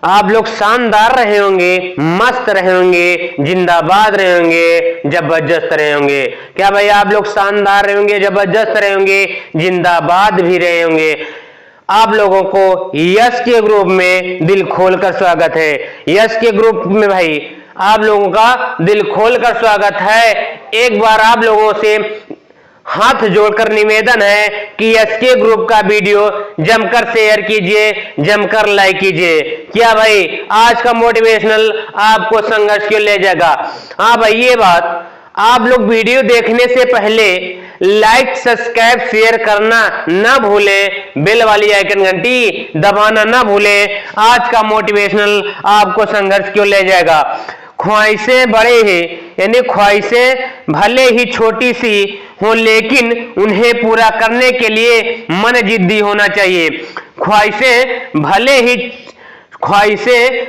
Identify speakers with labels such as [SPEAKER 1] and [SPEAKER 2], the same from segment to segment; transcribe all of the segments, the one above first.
[SPEAKER 1] आप लोग शानदार रहे होंगे, मस्त रहे होंगे, जिंदाबाद रहे होंगे, जबरदस्त रहे होंगे। क्या भाई आप लोग शानदार रहे होंगे, जबरदस्त रहे होंगे, जिंदाबाद भी रहे होंगे। आप लोगों को यश के ग्रुप में दिल खोलकर स्वागत है। यश के ग्रुप में भाई आप लोगों का दिल खोलकर स्वागत है। एक बार आप लोगों से हाथ जोड़कर निवेदन है कि एसके ग्रुप का वीडियो जमकर शेयर कीजिए, जमकर लाइक कीजिए। क्या भाई आज का मोटिवेशनल आपको संघर्ष क्यों ले जाएगा। हाँ भाई ये बात, आप लोग वीडियो देखने से पहले लाइक सब्सक्राइब शेयर करना ना भूलें, बेल वाली आइकन घंटी दबाना ना भूलें। आज का मोटिवेशनल आपको संघर्ष क्यों ले जाएगा। ख्वाहिशें बड़े हैं, यानी ख्वाहिशें भले ही छोटी सी हो लेकिन उन्हें पूरा करने के लिए मन जिद्दी होना चाहिए। ख्वाहिशें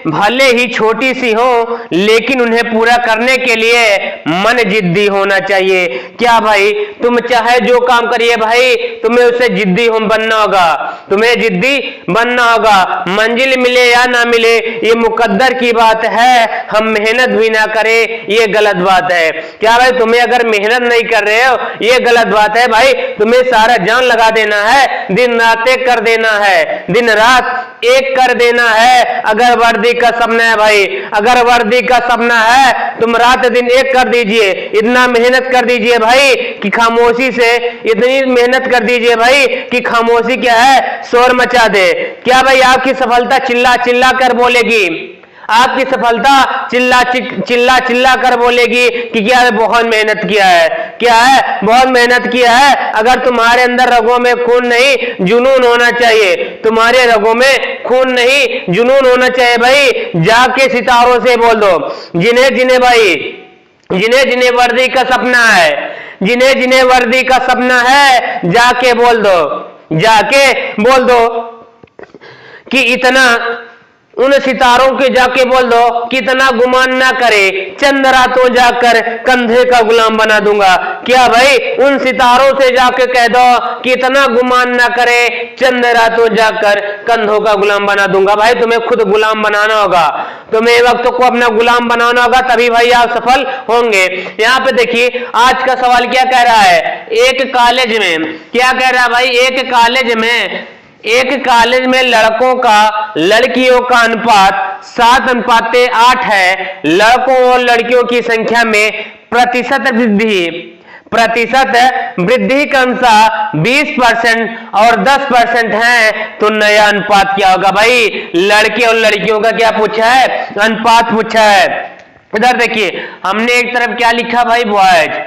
[SPEAKER 1] भले ही छोटी सी हो लेकिन उन्हें पूरा करने के लिए मन जिद्दी होना चाहिए। क्या भाई तुम चाहे जो काम करिए भाई तुम्हें उसे जिद्दी बनना होगा, तुम्हें जिद्दी बनना होगा। मंजिल मिले या ना मिले ये मुकद्दर की बात है, हम मेहनत भी ना करें ये गलत बात है। क्या भाई तुम्हें अगर मेहनत नहीं कर रहे हो ये गलत बात है भाई, तुम्हें सारा जान लगा देना है, दिन रात एक कर देना है, दिन रात एक कर देना है। अगर वर्दी का सपना है भाई, अगर वर्दी का सपना है तुम रात दिन एक कर दीजिए, इतना मेहनत कर दीजिए भाई कि खामोशी से, इतनी मेहनत कर दीजिए भाई कि खामोशी क्या है शोर मचा दे। क्या भाई आपकी सफलता चिल्ला चिल्ला कर बोलेगी, आपकी सफलता चिल्ला चिल्ला कर बोलेगी कि क्या है बहुत मेहनत किया है, क्या है बहुत मेहनत किया है। अगर तुम्हारे अंदर रगों में खून नहीं जुनून होना चाहिए, तुम्हारे रगों में खून नहीं जुनून होना चाहिए भाई। जाके सितारों से बोल दो, जिन्हें जिन्हें भाई, जिन्हें जिन्हें वर्दी का सपना है, जिन्हें जिन्हें वर्दी का सपना है जाके बोल दो, जाके बोल दो कि इतना उन सितारों के जाके बोल दो कि इतना गुमान ना करे, चंद रातों जाकर कंधे का गुलाम बना दूंगा। क्या भाई उन सितारों से जाके कह दो कि इतना गुमान ना करे, चंद रातों जाकर कंधों का गुलाम बना दूंगा। भाई तुम्हें खुद गुलाम बनाना होगा, तुम्हें वक्त को अपना गुलाम बनाना होगा, तभी भाई आप सफल होंगे। यहाँ पे देखिए आज का सवाल क्या कह रहा है, एक कॉलेज में क्या कह रहा है भाई, एक कॉलेज में लड़कों का लड़कियों का अनुपात 7:8 है। लड़कों और लड़कियों की संख्या में प्रतिशत वृद्धि क्रमशः 20% और 10% है। तो नया अनुपात क्या होगा भाई, लड़के और लड़कियों का क्या पूछा है, अनुपात पूछा है। इधर देखिए हमने एक तरफ क्या लिखा भाई बॉयज,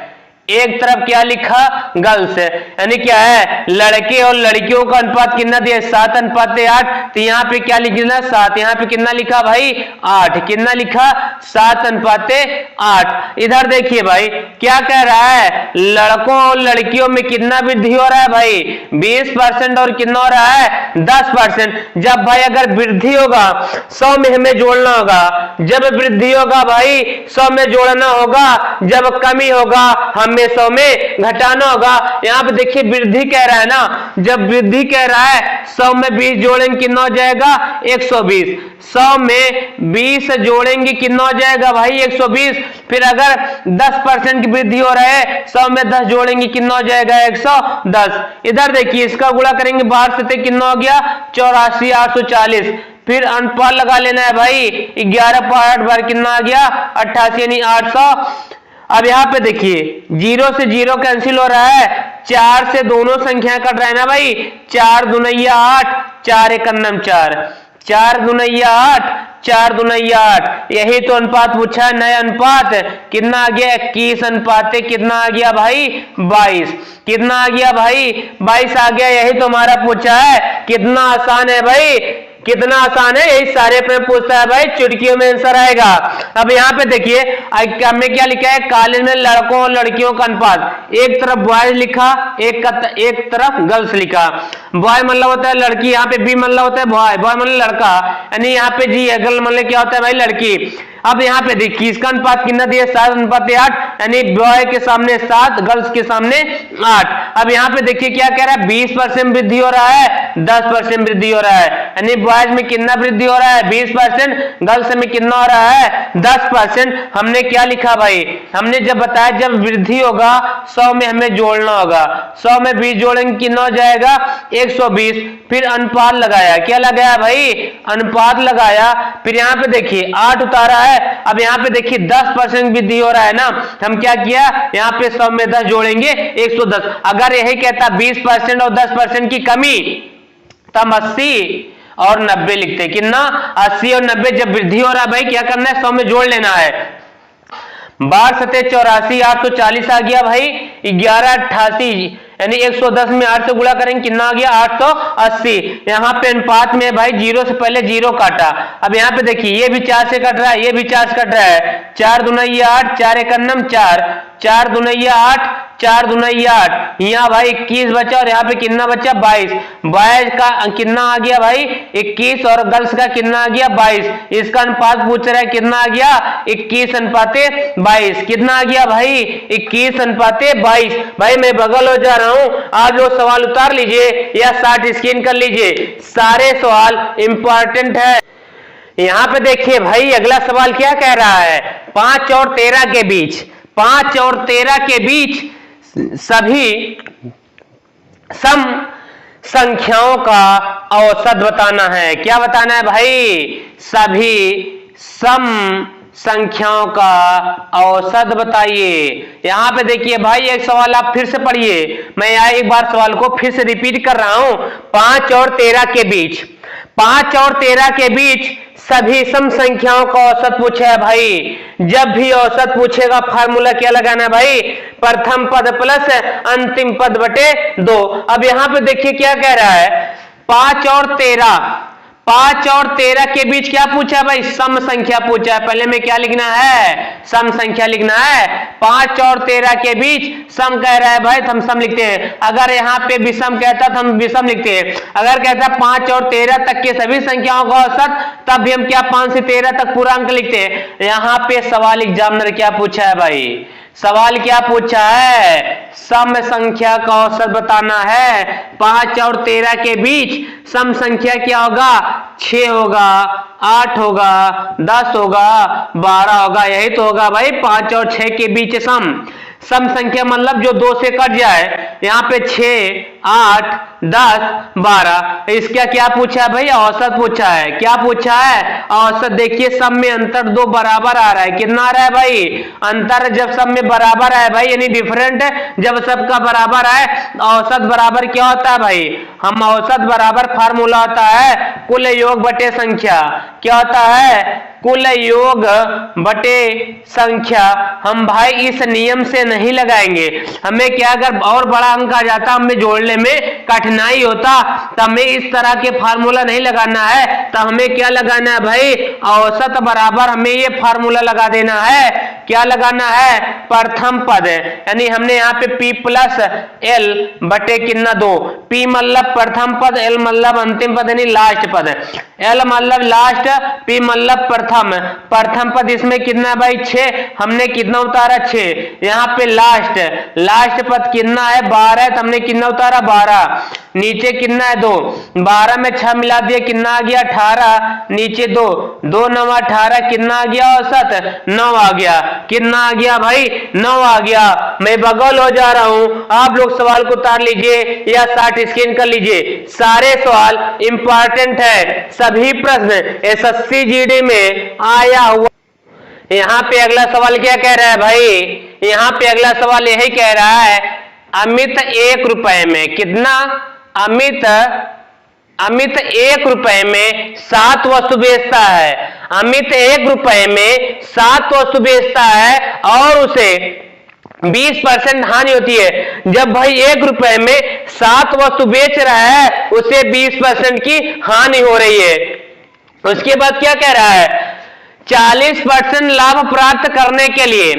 [SPEAKER 1] एक तरफ क्या लिखा गर्ल्स, यानी क्या है लड़के और लड़कियों का अनुपात कितना दिया 7:8। तो यहाँ पे क्या लिखना 7, यहाँ पे कितना लिखा भाई 8, कितना लिखा 7:8। इधर देखिए भाई क्या कह रहा है, लड़कों और लड़कियों में कितना वृद्धि हो रहा है भाई 20% और कितना हो रहा है 10%। जब भाई अगर वृद्धि होगा 100 में हमें जोड़ना होगा, जब वृद्धि होगा भाई 100 में जोड़ना होगा, जब कमी होगा हमें 100 में घटाना होगा। यहाँ पे देखिए वृद्धि कह रहा है ना, जब वृद्धि कह रहा है 100 में 20 जोड़ेंगे कितना हो जाएगा 120, 100 में 20 जोड़ेंगे कितना हो जाएगा भाई 120। फिर अगर 10% की वृद्धि हो रहा है 100 में 10 जोड़ेंगे कितना हो जाएगा 110। इधर देखिए इसका गुणा करेंगे बाहर से कितना हो गया 84, 840। फिर अनुपात लगा लेना है भाई 11 पर 8 बार कितना आ गया 88 यानी 800। अब यहाँ पे देखिए 0 से 0 कैंसिल हो रहा है, 4 से दोनों संख्या कट रहा है ना भाई, 4 दूनिया 8, 4 एकन्नम 4, 4 दूनिया 8, 4 दूनिया 8। यही तो अनुपात पूछा है, नया अनुपात कितना आ गया 21 अनुपात कितना आ गया भाई 22, कितना आ गया भाई 22 आ गया। यही तो हमारा पूछा है, कितना आसान है भाई, कितना आसान है, यही सारे पे पूछता है भाई, चुटकियों में आंसर आएगा। अब यहाँ पे देखिए हमने क्या लिखा है, कॉलेज में लड़कों और लड़कियों का अनुपात, एक तरफ बॉयज लिखा, एक तरफ गर्ल्स लिखा। बॉय मतलब होता है लड़की, यहाँ पे बी मतलब होता है बॉय, बॉय मतलब लड़का, यानी यहाँ पे जी है, गर्ल मतलब क्या होता है भाई लड़की। अब यहाँ पे देखिए इसका अनुपात कितना दिया 7:8, यानी बॉय के सामने 7, गर्ल्स के सामने 8। अब यहाँ पे देखिए क्या कह रहा है, 20% वृद्धि हो रहा है, 10% वृद्धि हो रहा है, यानी बॉयज में कितना वृद्धि हो रहा है 20%, गर्ल्स में कितना हो रहा है 10%। हमने क्या लिखा भाई, हमने जब बताया जब वृद्धि होगा 100 में हमें जोड़ना होगा, 100 में 20 जोड़ेंगे कितना हो जाएगा 120। फिर अनुपात लगाया, क्या लगाया भाई अनुपात लगाया, फिर यहाँ पे देखिए 8 उतारा है। अब यहाँ पे देखिए 10% वृद्धि हो रहा है ना, हम क्या किया यहाँ पे 100 में 10 जोड़ेंगे 110। अगर यही कहता 20% और 10% की कमी तो हम 80 और 90 लिखते। कितना 80 और 90, जब वृद्धि हो रहा है भाई क्या करना है 100 में जोड़ लेना है। 12 सते 84, 840 आ गया भाई, 1188 यानी 110 में 8 से गुणा करेंगे कितना आ गया 880। यहाँ पे अनुपात में भाई 0 से पहले 0 काटा। अब यहाँ पे देखिए ये भी 4 से कट रहा है, ये भी 4 से कट रहा है, 4 दूनी 8, 4 एकन्नम 4, 4 दूनी 8, 4 दूनी 8, यहाँ भाई 21 बचा और यहाँ पे कितना बचा 22। बॉयज का कितना आ गया भाई 21 और गर्ल्स का कितना आ गया 22। इसका अनुपात पूछ रहा है कितना आ गया 21:22। कितना आ गया भाई 21:22। भाई मैं बगल हो जा रहा हूं, आप लोग सवाल उतार लीजिए या 60 स्कैन कर लीजिए, सारे सवाल इंपॉर्टेंट है। यहां पे देखिए भाई अगला सवाल क्या कह रहा है, 5 और 13 के बीच, 5 और 13 के बीच सभी सम संख्याओं का औसत बताना है। क्या बताना है भाई, सभी सम संख्याओं का औसत बताइए। यहां पे देखिए भाई एक सवाल आप फिर से पढ़िए, मैं यहाँ एक बार सवाल को फिर से रिपीट कर रहा हूं। 5 और 13 के बीच, 5 और 13 के बीच सभी सम संख्याओं का औसत पूछा है भाई। जब भी औसत पूछेगा फार्मूला क्या लगाना है भाई, प्रथम पद प्लस अंतिम पद बटे 2। अब यहां पे देखिए क्या कह रहा है, 5 और 13, 5 और 13 के बीच क्या पूछा है भाई, सम संख्या पूछा है। पहले में क्या लिखना है, सम संख्या लिखना है। 5 और 13 के बीच सम कह रहा है भाई तो हम सम लिखते हैं। अगर यहाँ पे विषम कहता तो हम विषम लिखते हैं। अगर कहता 5 और 13 तक के सभी संख्याओं का औसत, तब भी हम क्या 5 से 13 तक पूरा अंक लिखते हैं। यहाँ पे सवाल एग्जामिनर क्या पूछा है भाई, सवाल क्या पूछा है, सम संख्या का औसत बताना है। 5 और 13 के बीच सम संख्या क्या होगा, 6 होगा, 8 होगा, 10 होगा, 12 होगा, यही तो होगा भाई 5 और 6 के बीच सम संख्या मतलब जो 2 से कट जाए। यहाँ पे 6, 8, 10, 12, इसका क्या पूछा है भाई, औसत पूछा है। क्या पूछा है, औसत। देखिए सब में अंतर 2 बराबर आ रहा है, कितना आ रहा है भाई, अंतर जब सब में बराबर है भाई, यानी डिफरेंट जब सबका बराबर है, औसत बराबर क्या होता है भाई, हम औसत बराबर फार्मूला होता है कुल योग बटे संख्या। क्या होता है, कुल योग बटे संख्या। हम भाई इस नियम से नहीं लगाएंगे, हमें क्या अगर और बड़ा अंक आ जाता हमें जोड़ने में कठिनाई होता, तो हमें इस तरह के फार्मूला नहीं लगाना है। तो हमें क्या लगाना है भाई, औसत बराबर हमें ये फार्मूला लगा देना है। क्या लगाना है, प्रथम पद, यानी हमने यहाँ पे p प्लस एल बटे कितना 2, p मतलब प्रथम पद, एल मतलब अंतिम पद यानी लास्ट पद, एल मतलब लास्ट, p मतलब प्रथम पद। इसमें कितना है भाई 6, हमने कितना उतारा 6। यहाँ पे लास्ट पद कितना है 12 है, तो हमने कितना उतारा 12। नीचे कितना है 2, 12 में 6 मिला दिया कितना आ गया 18, नीचे 2, 2 9 18, कितना आ गया औसत 9 आ गया। कितना आ गया भाई 9 आ गया। मैं बगल हो जा रहा हूं, आप लोग सवाल को उतार लीजिए या 60 स्कैन कर लीजिए, सारे सवाल इंपॉर्टेंट है, सभी प्रश्न एसएससी जीडी में आया हुआ। यहाँ पे अगला सवाल क्या कह रहा है भाई, यहाँ पे अगला सवाल यही कह रहा है, अमित 1 रुपए में कितना, अमित 1 रुपए में 7 वस्तु बेचता है। अमित 1 रुपए में 7 वस्तु बेचता है और उसे 20% हानि होती है। जब भाई 1 रुपए में 7 वस्तु बेच रहा है, उसे 20% की हानि हो रही है। उसके बाद क्या कह रहा है, 40% लाभ प्राप्त करने के लिए,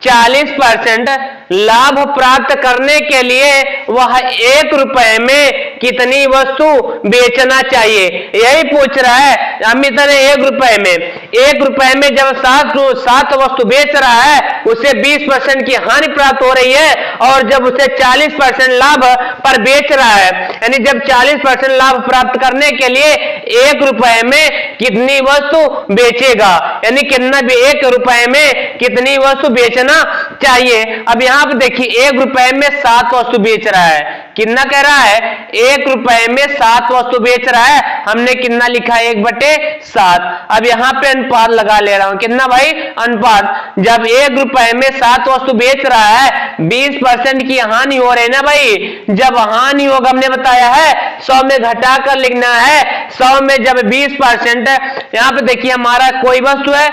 [SPEAKER 1] 40% लाभ प्राप्त करने के लिए वह 1 रुपए में कितनी वस्तु बेचना चाहिए, यही पूछ रहा है। अमित ने 1 रुपए में 1 रुपए में जब 7 वस्तु बेच रहा है उसे 20% की हानि प्राप्त हो रही है, और जब उसे 40% लाभ पर बेच रहा है, यानी जब 40% लाभ प्राप्त करने के लिए 1 रुपए में कितनी वस्तु बेचेगा, यानी कितना भी 1 रुपए में कितनी वस्तु बेचना चाहिए। अब यहां पर देखिए 1 रुपए में 7 वस्तु बेच रहा है, कितना कह रहा है 1 रुपए में 7 वस्तु बेच रहा है, हमने कितना लिखा 1/7। अब यहां पे अनुपात लगा ले रहा हूं, कितना भाई अनुपात, जब 1 रुपए में 7 वस्तु बेच रहा है 20% की हानि हो रही है ना भाई, जब हानि होगा हमने बताया है 100 में घटाकर लिखना है, 100 में जब 20%, यहां पे देखिए हमारा कोई वस्तु है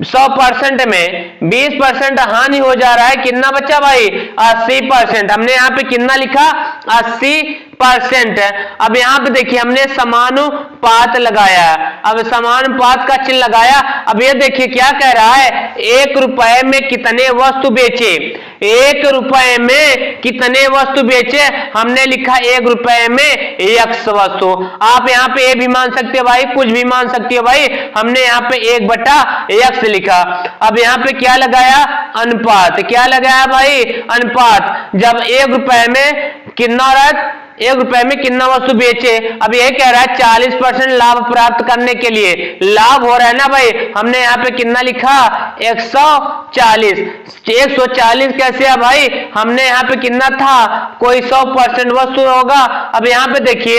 [SPEAKER 1] 100% में 20% हानि हो जा रहा है, कितना बचा भाई 80%, हमने यहाँ पे कितना लिखा 80%। अब यहाँ पे देखिए हमने समानुपात लगाया, अब समानुपात का चिन्ह लगाया। अब ये देखिए क्या कह रहा है 1 रुपए में कितने वस्तु बेचे, 1 रुपए में कितने वस्तु बेचे, हमने लिखा 1 रुपए में x वस्तु। आप यहाँ पे ये भी मान सकते हो भाई, कुछ भी मान सकते हो भाई, हमने यहाँ पे 1/x लिखा। अब यहाँ पे क्या लगाया अनुपात, क्या लगाया भाई अनुपात, जब 1 रुपए में कितना रहा 1 रुपए में कितना वस्तु बेचे। अब यह कह रहा है 40% लाभ प्राप्त करने के लिए लाभ हो रहा है ना भाई, हमने यहाँ पे कितना लिखा 140। 140 कैसे है भाई, हमने यहाँ पे कितना था कोई 100% वस्तु होगा। अब यहाँ पे देखिए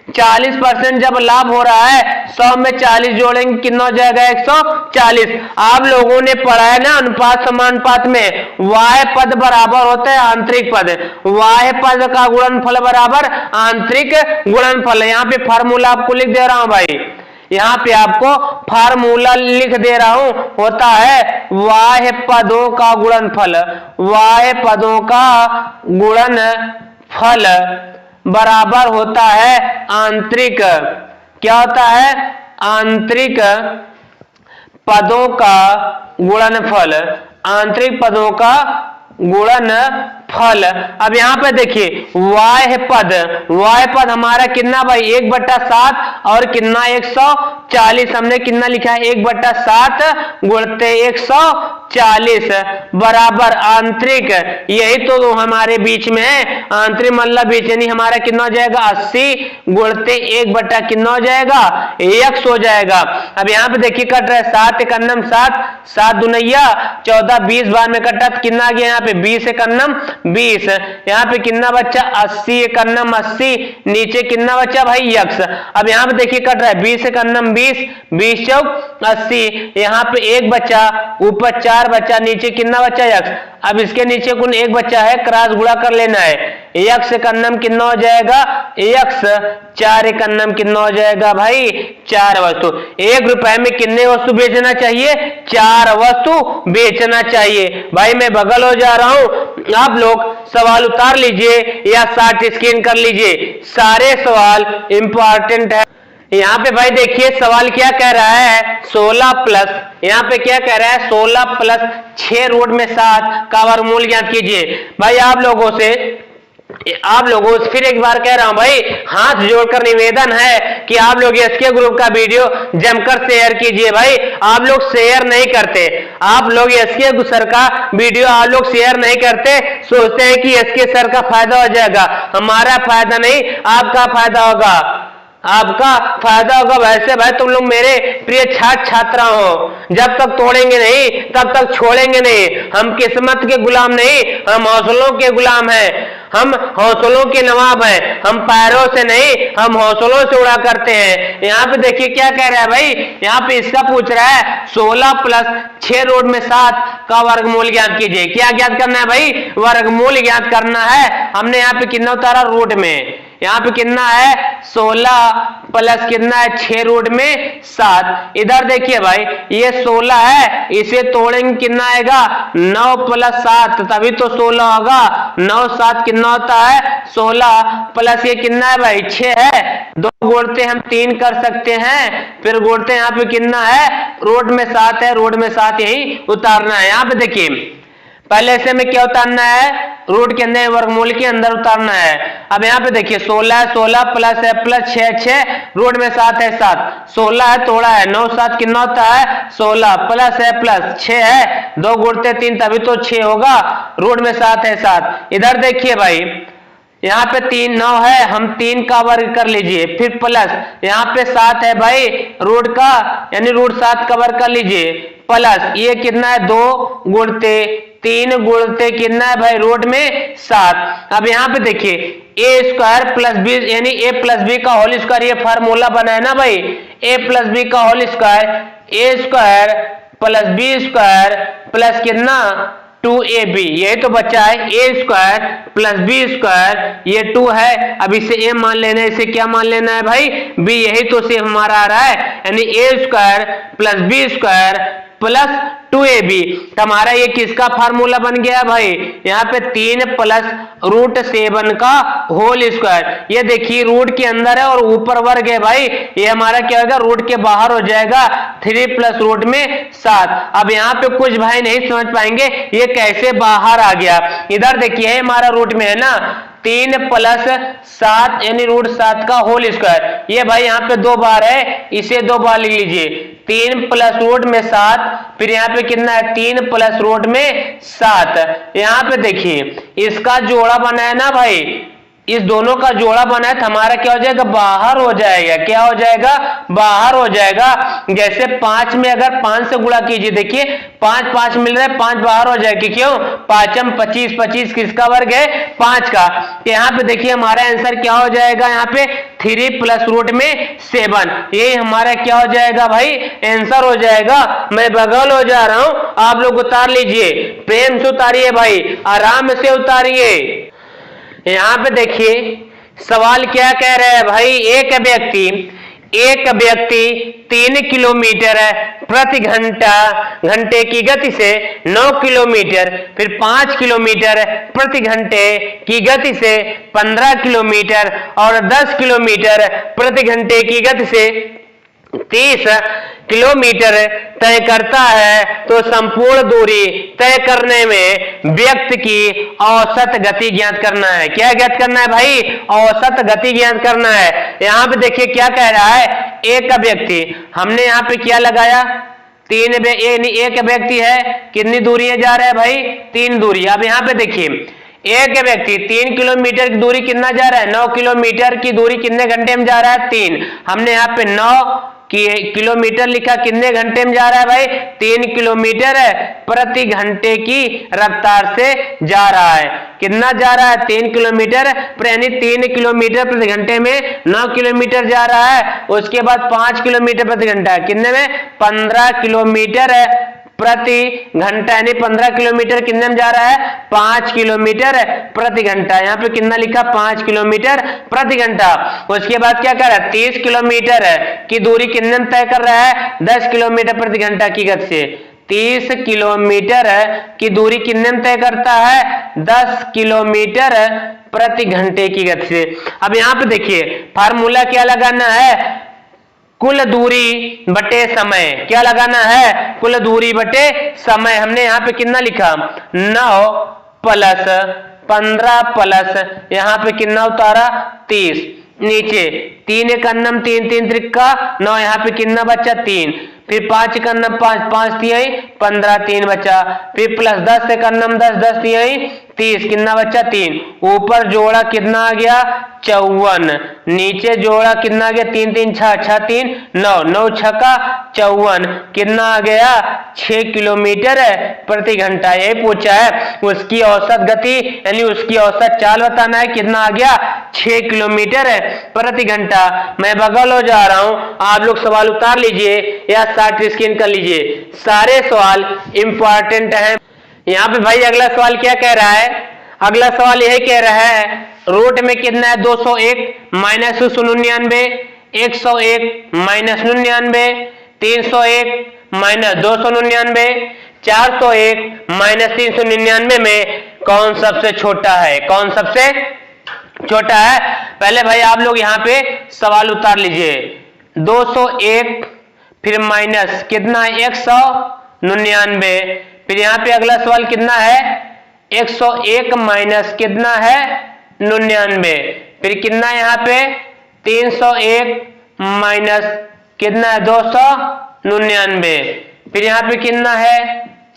[SPEAKER 1] 40% जब लाभ हो रहा है 100 में 40 जोड़ेंगे कितना हो जाएगा 140। आप लोगों ने पढ़ा है ना अनुपात समानुपात में y पद बराबर होता है आंतरिक पद, y पद का गुणनफल बराबर आंतरिक गुणनफल। यहाँ पे फार्मूला आपको लिख दे रहा हूं भाई, यहाँ पे आपको फार्मूला लिख दे रहा हूं, होता है y पदों का गुणनफल, y पदों का गुणनफल बराबर होता है आंतरिक, क्या होता है आंतरिक पदों का गुणनफल, आंतरिक पदों का गुणनफल। अब यहाँ पे देखिए y पद हमारा कितना भाई 1/7 और कितना 140, हमने कितना लिखा है 1/7 गुणते 140 बराबर आंतरिक, यही तो हमारे बीच में है आंतरिक मतलब बीच, यानी हमारा कितना हो जाएगा 80 गुणते 1 कितना हो जाएगा x हो जाएगा। अब यहाँ पे देखिए कट रहा है 7 एकन्नम 7, 7 दुनैया 14, 20 बार में कटा तो कितना आ गया यहाँ पे 20 एकन्नम 20, यहाँ पे कितना बच्चा 80 एकन्नम 80, नीचे कितना बच्चा भाई x। अब यहाँ पे देखिए कट रहा है 20 एकन्नम 20, 20 चौक 80, यहाँ पे 1 बच्चा, ऊपर 4 बच्चा, नीचे कितना बच्चा x। अब इसके नीचे कुल 1 बच्चा है, क्रॉस गुणा कर लेना है, x एकन्नम कितना हो जाएगा x, 4 एकन्नम कितना हो जाएगा भाई 4 वस्तु। 1 रुपए में कितने वस्तु बेचना चाहिए 4 वस्तु बेचना चाहिए। भाई मैं बगल हो जा रहा हूं, आप लोग सवाल उतार लीजिए या शार्ट स्क्रीन कर लीजिए, सारे सवाल इंपॉर्टेंट है। यहाँ पे भाई देखिए सवाल क्या कह रहा है 16 प्लस, यहाँ पे क्या कह रहा है 16 प्लस 6 रूट में 7 का वर्गमूल ज्ञात कीजिए। भाई आप लोगों से फिर एक बार कह रहा हूं भाई, हाथ जोड़कर निवेदन है कि आप लोग एसके ग्रुप का वीडियो जमकर शेयर कीजिए। भाई आप लोग शेयर नहीं करते, आप लोग एसके सर का वीडियो आप लोग शेयर नहीं करते, सोचते हैं कि एसके सर का फायदा हो जाएगा, हमारा फायदा नहीं आपका फायदा होगा, आपका फायदा होगा। वैसे भाई तुम लोग मेरे प्रिय छात्र छात्रा हो, जब तक तोड़ेंगे नहीं तब तक छोड़ेंगे नहीं। हम किस्मत के गुलाम नहीं, हम हौसलों के गुलाम हैं, हम हौसलों के नवाब हैं, हम पैरों से नहीं हम हौसलों से उड़ा करते हैं। यहाँ पे देखिए क्या कह रहा है भाई, यहाँ पे इसका पूछ रहा है 16 प्लस 6 रूट में 7 का वर्गमूल ज्ञात कीजिए। क्या ज्ञात करना है भाई, वर्गमूल ज्ञात करना है। हमने यहाँ पे कितना उतारा रूट में, यहाँ पे कितना है 16 प्लस कितना है 6 रूट में 7। इधर देखिए भाई ये 16 है, इसे तोड़ेंगे कितना आएगा 9 प्लस 7, तभी तो 16 होगा। 9 7 कितना होता है 16 प्लस ये कितना है भाई 6 है, 2 जोड़ते हम 3 कर सकते हैं, फिर जोड़ते यहाँ पे कितना है रूट में 7 है, रूट में 7 यही उतारना है। यहाँ पे देखिए पहले से में क्या उतारना है, रूट के अंदर वर्गमूल के अंदर उतारना है। अब यहाँ पे देखिए 16 16 प्लस है प्लस 6 6 रूट में 7 है 7, 16 है तोड़ा है 9 7 कितना होता है 16 प्लस है प्लस 6 है 2 गुणते 3 तभी तो 6 होगा, रूट में 7 है 7। इधर देखिए भाई यहाँ पे 3 9 है, हम 3 का वर्ग कर लीजिए, फिर प्लस यहाँ पे 7 है भाई रूट का यानी रूट 7 का वर्ग कर लीजिए, प्लस ये कितना है 2 गुणते 3 गुणते कितना है भाई रूट में 7। अब यहाँ पे देखिए ए स्क्वायर प्लस बी यानी ए प्लस बी का होल स्क्वायर, ये फार्मूला बना है ना भाई, ए प्लस बी का whole square, A square plus B square plus कितना 2ab, यही तो बच्चा है A square plus B square, ये 2 है, अब इसे ए मान लेना है, इसे क्या मान लेना है भाई बी, यही तो से हमारा आ रहा है, यानी A square plus B square plus 2ab। हमारा ये किसका फार्मूला बन गया भाई, यहाँ पे 3 प्लस रूट 7 का होल स्क्वायर, ये देखिए रूट के अंदर है और ऊपर वर्ग है भाई, ये हमारा क्या होगा रूट के बाहर हो जाएगा 3 प्लस रूट में 7। अब यहाँ पे कुछ भाई नहीं समझ पाएंगे ये कैसे बाहर आ गया, इधर देखिए हमारा रूट में है ना 3 प्लस 7 यानी रूट 7 का होल स्क्वायर, ये भाई यहाँ पे 2 बार है, इसे 2 बार लिख लीजिए, 3 प्लस रूट में 7, फिर यहाँ पे कितना है 3 प्लस रूट में 7। यहाँ पे देखिए इसका जोड़ा बना है ना भाई, इस दोनों का जोड़ा बना है तो हमारा क्या हो जाएगा बाहर हो जाएगा, क्या हो जाएगा बाहर हो जाएगा। जैसे 5 में अगर 5 से गुणा कीजिए, देखिए 5 5 मिल रहा है, 5 बाहर हो जाएगी, क्यों 5 25 25 किसका वर्ग है 5 का। यहाँ पे देखिए हमारा आंसर क्या हो जाएगा, यहाँ पे 3 प्लस रूट में 7, ये हमारा क्या हो जाएगा भाई आंसर हो जाएगा। मैं बगल हो जा रहा हूं, आप लोग उतार लीजिए, प्रेम से उतारिए भाई, आराम से उतारिए। यहाँ पे देखिए सवाल क्या कह रहा है भाई, एक व्यक्ति 3 किलोमीटर प्रति घंटे की गति से 9 किलोमीटर, फिर 5 किलोमीटर प्रति घंटे की गति से 15 किलोमीटर और 10 किलोमीटर प्रति घंटे की गति से 30 किलोमीटर तय करता है, तो संपूर्ण दूरी तय करने में व्यक्ति की औसत गति ज्ञात करना है। क्या ज्ञात करना है भाई, औसत गति ज्ञात करना है। यहाँ पे देखिए क्या कह रहा है, एक व्यक्ति, हमने यहाँ पे क्या लगाया 3, एक व्यक्ति है, कितनी दूरी जा रहा है भाई 3 दूरी। अब यहाँ पे देखिए एक व्यक्ति 3 किलोमीटर की दूरी कितना जा रहा है 9 किलोमीटर की दूरी कितने घंटे में जा रहा है 3, हमने यहाँ पे 9 किलोमीटर लिखा, कितने घंटे में जा रहा है भाई 3 किलोमीटर प्रति घंटे की रफ्तार से जा रहा है। कितना जा रहा है 3 किलोमीटर यानी 3 किलोमीटर प्रति घंटे में 9 किलोमीटर जा रहा है, उसके बाद 5 किलोमीटर प्रति घंटा, कितने में 15 किलोमीटर प्रति घंटा, यानी 15 किलोमीटर कितने में जा रहा है 5 किलोमीटर प्रति घंटा। यहाँ पे कितना लिखा 5 किलोमीटर प्रति घंटा। उसके बाद क्या कर रहा है 30 किलोमीटर की दूरी कितने में तय कर रहा है 10 किलोमीटर प्रति घंटा की गति से। 30 किलोमीटर की दूरी कितने में तय करता है 10 किलोमीटर प्रति घंटे की गति से। अब यहाँ पे देखिए फार्मूला क्या लगाना है, कुल दूरी बटे समय, क्या लगाना है कुल दूरी बटे समय। हमने यहाँ पे कितना लिखा 9 प्लस 15 प्लस यहाँ पे कितना उतारा 30, नीचे 3 एक अन्नम 3 3 त्रिक्का 9, यहाँ पे कितना बचा 3, फिर 5 एक अन्नम 5 5 तिहाई 15 3 बचा, फिर प्लस 10 एक अन्नम 10 10 तिहाई 30, कितना बचा 3, ऊपर जोड़ा कितना आ गया 54, नीचे जोड़ा कितना आ गया 3 3 6 6 3 9 9 छक्का 54, कितना आ गया 6 किलोमीटर प्रति घंटा। यही पूछा है उसकी औसत गति यानी उसकी औसत चाल बताना है, कितना आ गया 6 किलोमीटर प्रति घंटा। मैं बगल हो जा रहा हूं, आप लोग सवाल उतार लीजिए या शॉर्ट स्क्रीन कर लीजिए, सारे सवाल इंपॉर्टेंट हैं। यहाँ पे भाई अगला सवाल क्या कह रहा है, अगला सवाल यही कह रहा है रूट में कितना है 201 माइनस 199, 101 माइनस 99, 301 माइनस 299, 401 माइनस 399 में कौन सबसे छोटा है, कौन सबसे छोटा है। पहले भाई आप लोग यहाँ पे सवाल उतार लीजिए, 201 फिर माइनस कितना 199, फिर यहाँ पे अगला सवाल कितना है, 101 माइनस कितना है 99, फिर कितना यहाँ पे 301 माइनस कितना है 299, फिर यहाँ पे कितना है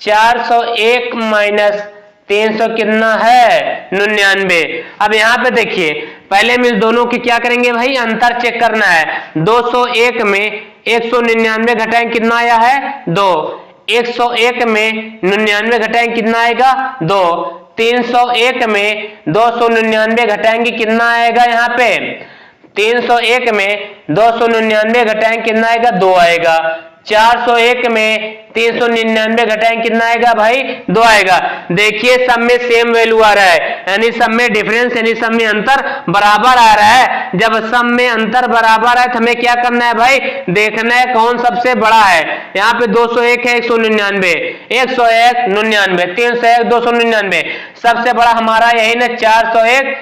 [SPEAKER 1] 401 माइनस 300 कितना है 99। अब यहाँ पे देखिए पहले हम इस दोनों की क्या करेंगे भाई, अंतर चेक करना है। 201 में 199 घटाएं कितना आया है 2, 101 में 99 घटाएं कितना आएगा 2, 301 में 299 घटाएंगे कितना आएगा, यहाँ पे 301 में 299 घटाएं कितना आएगा 2 आएगा, 401 में 399 घटाएं कितना आएगा भाई 2 आएगा। देखिए सब में सेम वैल्यू आ रहा है, यानी सब में डिफरेंस यानी सब में अंतर बराबर आ रहा है। जब सब में अंतर बराबर है तो हमें क्या करना है भाई, देखना है कौन सबसे बड़ा है। यहाँ पे 201 है 199, 101 99, 301 299, सबसे बड़ा हमारा यही ना 401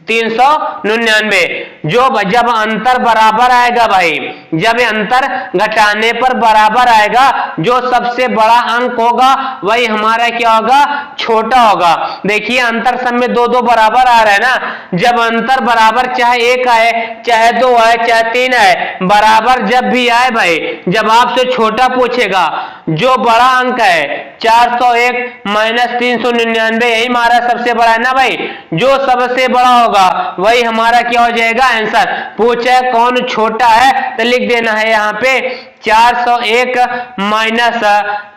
[SPEAKER 1] 399। जो जब अंतर बराबर आएगा भाई, जब अंतर घटाने पर बराबर आएगा, जो सबसे बड़ा अंक होगा वही हमारा क्या होगा, छोटा होगा। देखिए अंतर सब में 2 2 बराबर आ रहा है ना, जब अंतर बराबर चाहे 1 आए चाहे 2 आए चाहे 3 आए, बराबर जब भी आए भाई, जब आपसे छोटा पूछेगा जो बड़ा अंक है 401 माइनस 399 यही हमारा सबसे बड़ा है ना भाई, जो सबसे बड़ा होगा वही हमारा क्या हो जाएगा आंसर। पूछे कौन छोटा है तो लिख देना है यहाँ पे 401 माइनस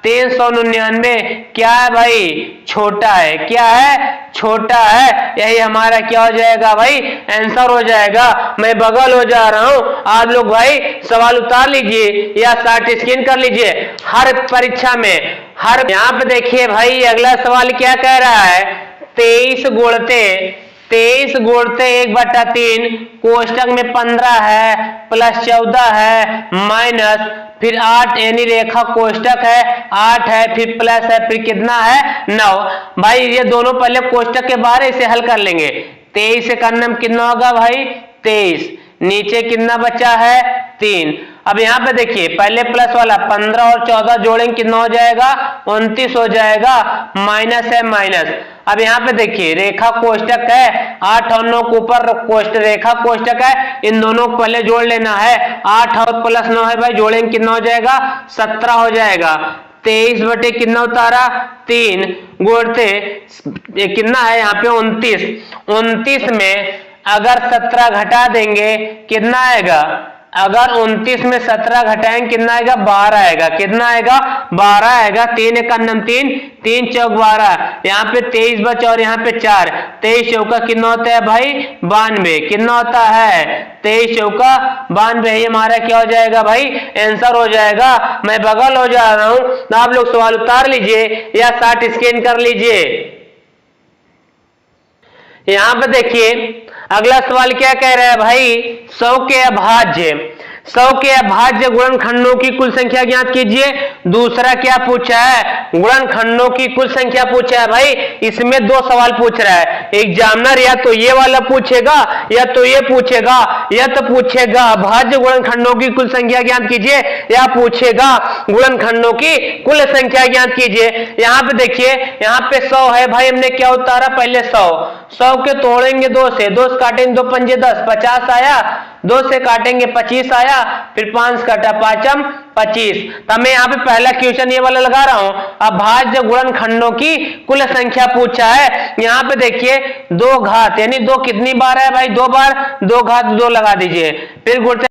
[SPEAKER 1] 399 क्या है भाई, छोटा है। क्या है, छोटा है। यही हमारा क्या हो जाएगा भाई, आंसर हो जाएगा। मैं बगल हो जा रहा हूं, आप लोग भाई सवाल उतार लीजिए या शॉर्ट स्क्रीन कर लीजिए। हर परीक्षा में हर यहाँ पे देखिए भाई अगला सवाल क्या कह रहा है, 23 गुणते 1/3 कोष्टक में 15 है प्लस 14 है माइनस फिर 8 यानी रेखा कोष्टक है 8 है फिर प्लस है फिर कितना है 9। भाई ये दोनों पहले कोष्टक के बाहर इसे हल कर लेंगे। 23 से करने में कितना होगा भाई 23, नीचे कितना बचा है 3। अब यहाँ पे देखिए पहले प्लस वाला 15 और 14 जोड़ेंगे कितना हो जाएगा 29 हो जाएगा, माइनस है माइनस। अब यहाँ पे देखिए रेखा कोष्टक है 8 और 9 के ऊपर कोष्टक रेखा कोष्टक है, इन दोनों को पहले जोड़ लेना है। 8 और प्लस 9 है भाई, जोड़ेंगे कितना हो जाएगा 17 हो जाएगा। 23 बटे कितना उतारा 3 गुणते कितना है यहाँ पे 29, 29 में अगर 17 घटा देंगे कितना आएगा, अगर 29 में 17 घटाएंगे कितना आएगा 12 आएगा। कितना आएगा 12 आएगा। 3 एक 3, 3 चौक 12, यहाँ पे 23 बचा और यहाँ पे 4, 23 चौका कितना होता है भाई 92। कितना होता है 23 चौका 92, ये हमारा क्या हो जाएगा भाई आंसर हो जाएगा। मैं बगल हो जा रहा हूं, तो आप लोग सवाल उतार लीजिए या शॉर्ट स्क्रीन कर लीजिए। यहां पे देखिए अगला सवाल क्या कह रहा है भाई, 100 के अभाज्य 100 के अभाज्य गुणनखंडों की कुल संख्या ज्ञात कीजिए। दूसरा क्या पूछा है, गुणनखंडों की कुल संख्या पूछा है। भाई इसमें 2 सवाल पूछ रहा है, एग्जामिनर या तो ये वाला पूछेगा या तो ये पूछेगा, या तो पूछेगा अभाज्य गुणनखंडों की कुल संख्या ज्ञात कीजिए या पूछेगा गुणनखंडों की कुल संख्या ज्ञात कीजिए। यहाँ पे देखिए यहाँ पे 100 है भाई, हमने क्या उतारा पहले 100 के तोड़ेंगे 2 से, 2 काटेंगे 2 पंजे 10, 50 आया। 2 से काटेंगे 25 आया, फिर 5 काटा 5 25। तो मैं यहाँ पे पहला क्वेश्चन ये वाला लगा रहा हूं, अभाज्य गुणनखंडों की कुल संख्या पूछा है। यहाँ पे देखिए 2 घात यानी 2 कितनी बार है भाई 2 बार, 2 घात 2 लगा दीजिए, फिर गुणते